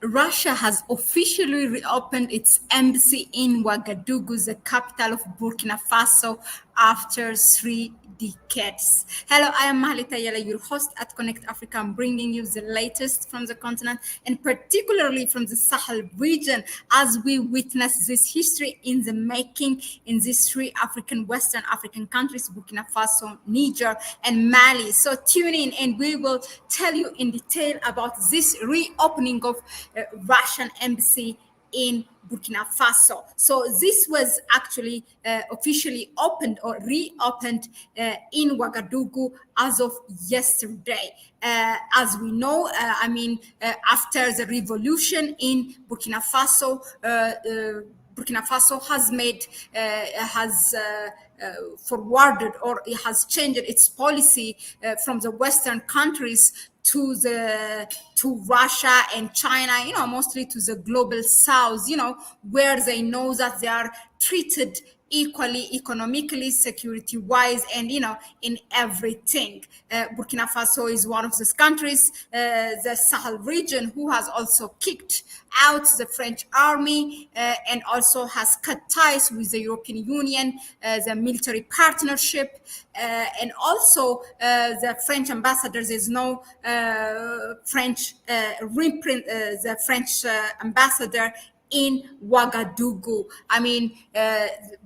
Russia has officially reopened its embassy in Ouagadougou, the capital of Burkina Faso, after 3 decades. Hello, I am Mahlet, Ayele, your host at Connect Africa. I'm bringing you the latest from the continent and particularly from the Sahel region as we witness this history in the making in these three Western African countries, Burkina Faso, Niger, and Mali. So tune in and we will tell you in detail about this reopening of Russian embassy in Burkina Faso. So this was actually officially opened or reopened in Ouagadougou as of yesterday. As we know, after the revolution in Burkina Faso, Burkina Faso has forwarded or it has changed its policy from the Western countries to Russia and China, mostly to the global south, where they know that they are treated equally economically, security wise, and in everything. Burkina Faso is one of these countries, the Sahel region, who has also kicked out the French army and also has cut ties with the European Union, the military partnership, and also the French ambassadors. There's no French the French ambassador in Ouagadougou.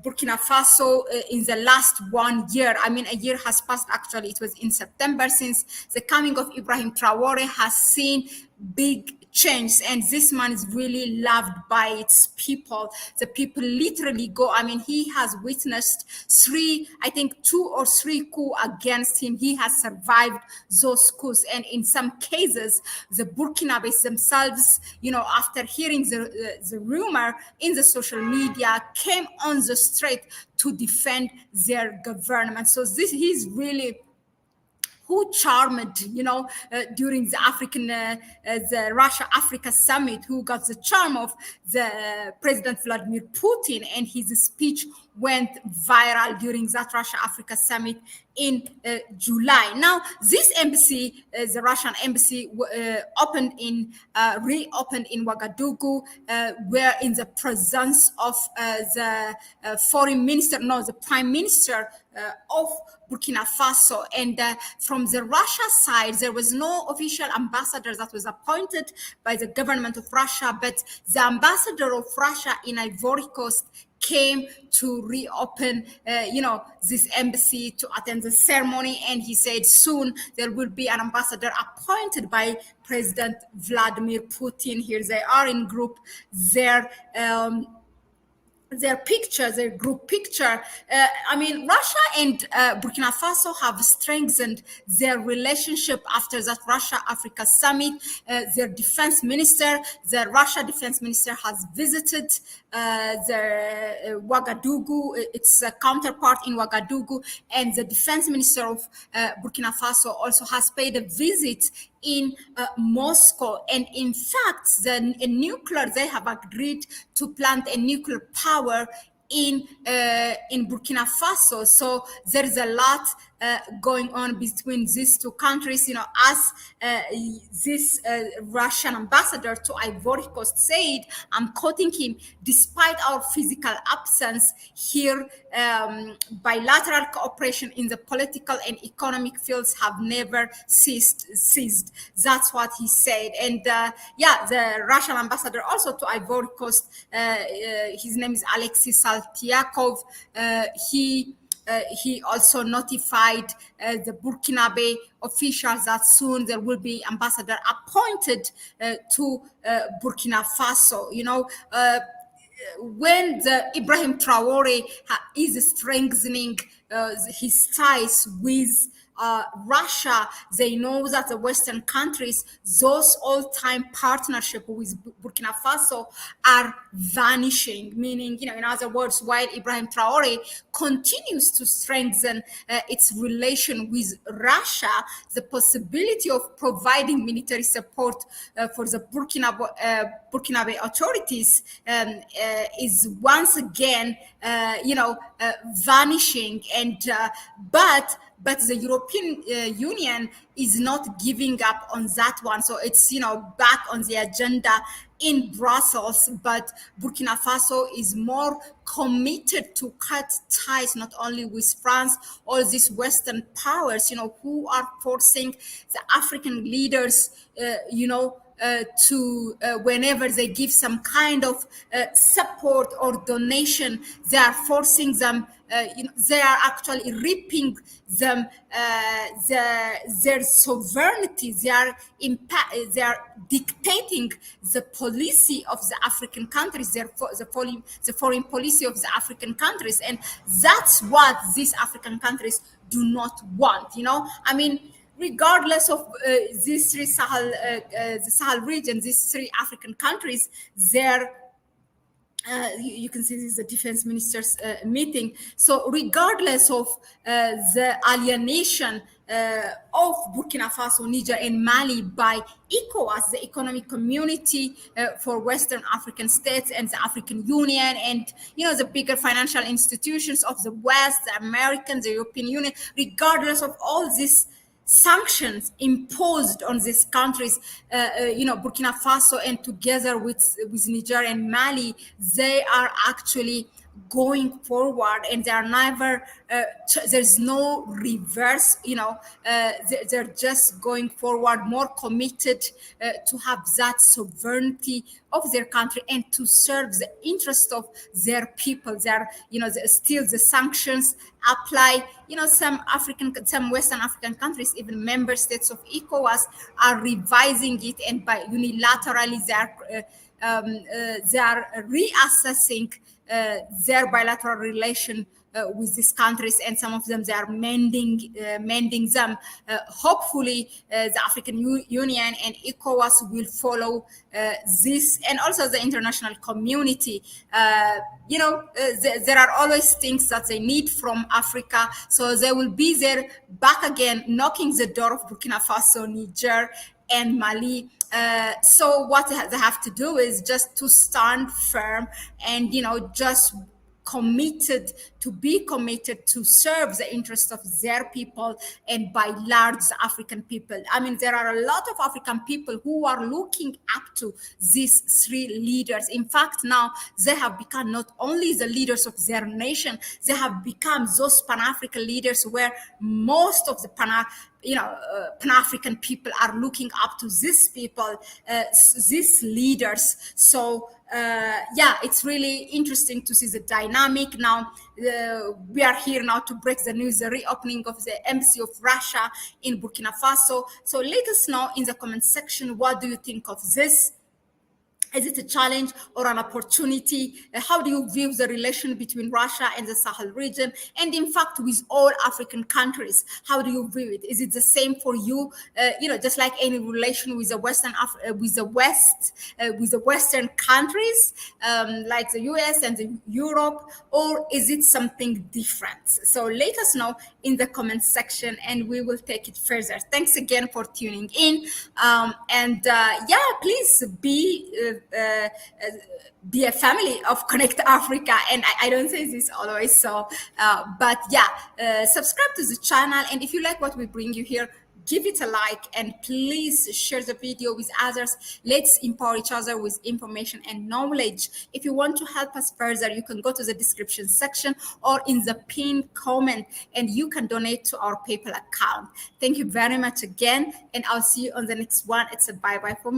Burkina Faso in the last 1 year, a year has passed actually, it was in September, since the coming of Ibrahim Traore, has seen big change, and this man is really loved by its people. The people literally go, he has witnessed two or three coups against him. He has survived those coups, and in some cases the Burkinabes themselves, after hearing the rumor in the social media, came on the street to defend their government. So he's really who charmed, during the Russia-Africa summit, who got the charm of the President Vladimir Putin, and his speech went viral during that Russia-Africa summit in July. Now, this embassy, the Russian embassy, reopened in Ouagadougou, where in the presence of the Prime Minister of Burkina Faso. And from the Russia side, there was no official ambassador that was appointed by the government of Russia, but the ambassador of Russia in Ivory Coast came to reopen, this embassy, to attend the ceremony. And he said soon there will be an ambassador appointed by President Vladimir Putin. Here they are in group, their group picture. Russia and Burkina Faso have strengthened their relationship after that Russia-Africa summit. The Russia defense minister has visited the Ouagadougou, its counterpart in Ouagadougou, and the defense minister of Burkina Faso also has paid a visit in Moscow. And in fact, they have agreed to plant a nuclear power in Burkina Faso. So there is a lot going on between these two countries. As this Russian ambassador to Ivory Coast said, I'm quoting him, despite our physical absence here, bilateral cooperation in the political and economic fields have never ceased. That's what he said. And the Russian ambassador also to Ivory Coast, his name is Alexis Saltyakov, he also notified the Burkinabe officials that soon there will be ambassador appointed to Burkina Faso. When the Ibrahim Traore is strengthening his ties with Russia, they know that the Western countries, those old-time partnership with Burkina Faso are vanishing, meaning, in other words, while Ibrahim Traore continues to strengthen its relation with Russia, the possibility of providing military support for the Burkinabe authorities is once again, vanishing. And but but the European Union is not giving up on that one. So it's, back on the agenda in Brussels, but Burkina Faso is more committed to cut ties not only with France, all these Western powers, who are forcing the African leaders, to whenever they give some kind of support or donation, they are forcing them. They are actually ripping them their sovereignty. They are dictating the policy of the African countries, the foreign policy of the African countries, and that's what these African countries do not want. I mean, regardless of these three the Sahel region, these three African countries, their you can see this is the defense ministers meeting. So regardless of the alienation of Burkina Faso, Niger, and Mali by ECOWAS, the economic community for Western African states, and the African Union, and the bigger financial institutions of the West, the Americans, the European Union, regardless of all this sanctions imposed on these countries, Burkina Faso, and together with Niger and Mali, they are actually going forward, and they are never there's no reverse. They're just going forward, more committed to have that sovereignty of their country and to serve the interest of their people. Still the sanctions apply. Some Western African countries, even member states of ECOWAS, are revising it, and by unilaterally they are reassessing their bilateral relation with these countries, and some of them they are mending them. Hopefully, the African Union and ECOWAS will follow this, and also the international community. There are always things that they need from Africa, so they will be there back again, knocking the door of Burkina Faso, Niger, and Mali. So what they have to do is just to stand firm and just be committed to serve the interests of their people, and by large the African people. I mean, there are a lot of African people who are looking up to these three leaders. In fact, now they have become not only the leaders of their nation, they have become those Pan-African leaders where most of the Pan-African people are looking up to these people, these leaders. So it's really interesting to see the dynamic. Now we are here now to break the news, the reopening of the embassy of Russia in Burkina Faso. So let us know in the comment section, what do you think of this? Is it a challenge or an opportunity? How do you view the relation between Russia and the Sahel region? And in fact, with all African countries, how do you view it? Is it the same for you? Just like any relation with the Western countries, like the US and the Europe, or is it something different? So let us know in the comment section, and we will take it further. Thanks again for tuning in, please be a family of Connect Africa. And I don't say this always, subscribe to the channel, and if you like what we bring you here, give it a like, and please share the video with others. Let's empower each other with information and knowledge. If you want to help us further, you can go to the description section or in the pinned comment, and you can donate to our PayPal account. Thank you very much again, and I'll see you on the next one. It's a bye-bye for me.